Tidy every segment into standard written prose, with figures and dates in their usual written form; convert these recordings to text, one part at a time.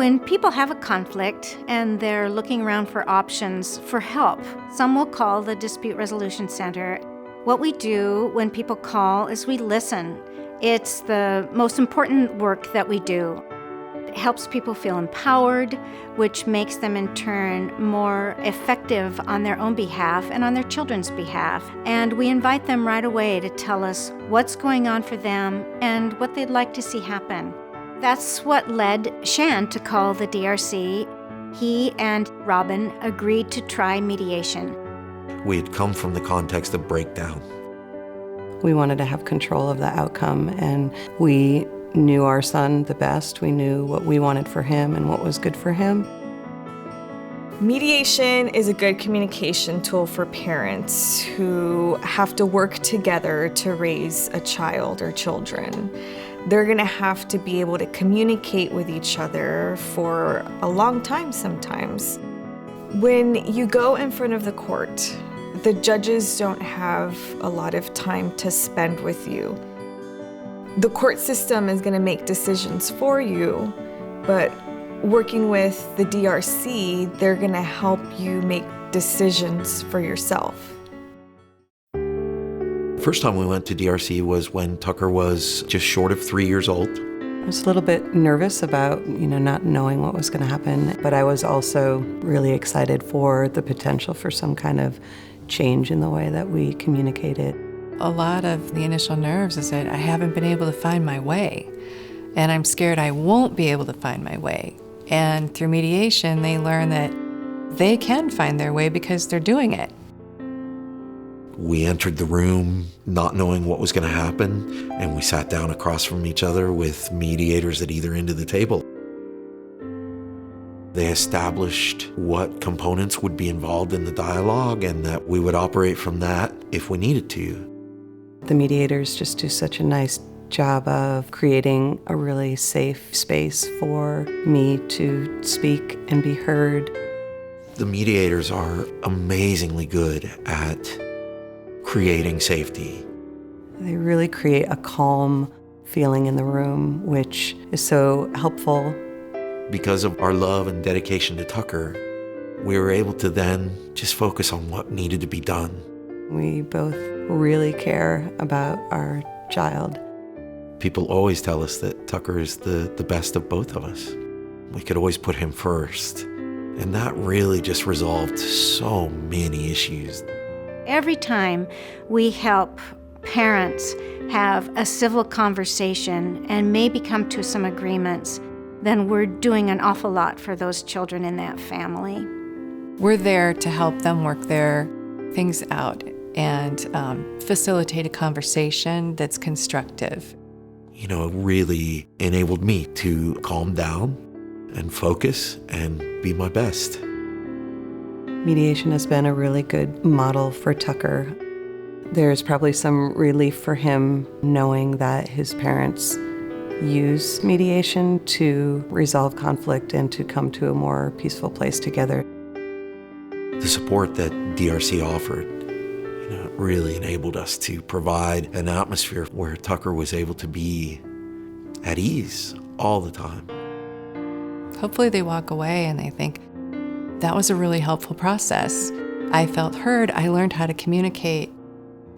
When people have a conflict and they're looking around for options for help, some will call the Dispute Resolution Center. What we do when people call is we listen. It's the most important work that we do. It helps people feel empowered, which makes them in turn more effective on their own behalf and on their children's behalf. And we invite them right away to tell us what's going on for them and what they'd like to see happen. That's what led Shan to call the DRC. He and Robin agreed to try mediation. We had come from the context of breakdown. We wanted to have control of the outcome, and we knew our son the best. We knew what we wanted for him and what was good for him. Mediation is a good communication tool for parents who have to work together to raise a child or children. They're going to have to be able to communicate with each other for a long time sometimes. When you go in front of the court, the judges don't have a lot of time to spend with you. The court system is going to make decisions for you, but working with the DRC, they're going to help you make decisions for yourself. First time we went to DRC was when Tucker was just short of 3 years old. I was a little bit nervous about, not knowing what was going to happen, but I was also really excited for the potential for some kind of change in the way that we communicated. A lot of the initial nerves is that I haven't been able to find my way, and I'm scared I won't be able to find my way. And through mediation, they learn that they can find their way because they're doing it. We entered the room not knowing what was going to happen, and we sat down across from each other with mediators at either end of the table. They established what components would be involved in the dialogue and that we would operate from that if we needed to. The mediators just do such a nice job of creating a really safe space for me to speak and be heard. The mediators are amazingly good at creating safety. They really create a calm feeling in the room, which is so helpful. Because of our love and dedication to Tucker, we were able to then just focus on what needed to be done. We both really care about our child. People always tell us that Tucker is the best of both of us. We could always put him first. And that really just resolved so many issues. Every time we help parents have a civil conversation and maybe come to some agreements, then we're doing an awful lot for those children in that family. We're there to help them work their things out and facilitate a conversation that's constructive. It really enabled me to calm down and focus and be my best. Mediation has been a really good model for Tucker. There's probably some relief for him knowing that his parents use mediation to resolve conflict and to come to a more peaceful place together. The support that DRC offered, really enabled us to provide an atmosphere where Tucker was able to be at ease all the time. Hopefully they walk away and they think, that was a really helpful process. I felt heard. I learned how to communicate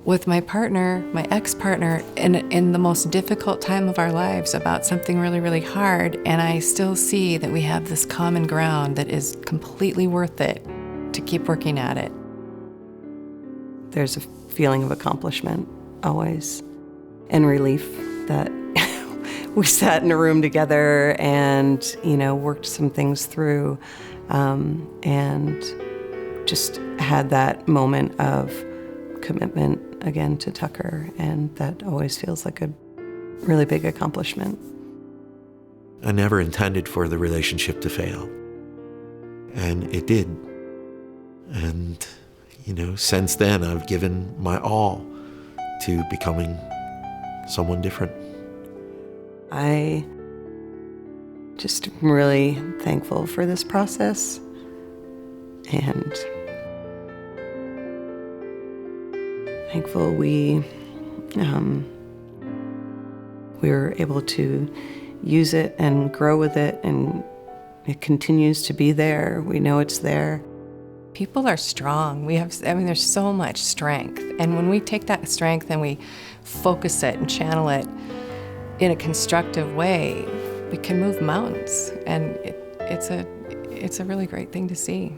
with my partner, my ex-partner, in the most difficult time of our lives about something really, really hard. And I still see that we have this common ground that is completely worth it to keep working at it. There's a feeling of accomplishment, always, and relief that we sat in a room together and, worked some things through, and just had that moment of commitment again to Tucker, and that always feels like a really big accomplishment. I never intended for the relationship to fail, and it did. And, since then I've given my all to becoming someone different. I just am really thankful for this process, and thankful we were able to use it and grow with it and It continues to be there. We know it's there. People are strong. There's so much strength. And when we take that strength and we focus it and channel it in a constructive way, we can move mountains. And it's a really great thing to see.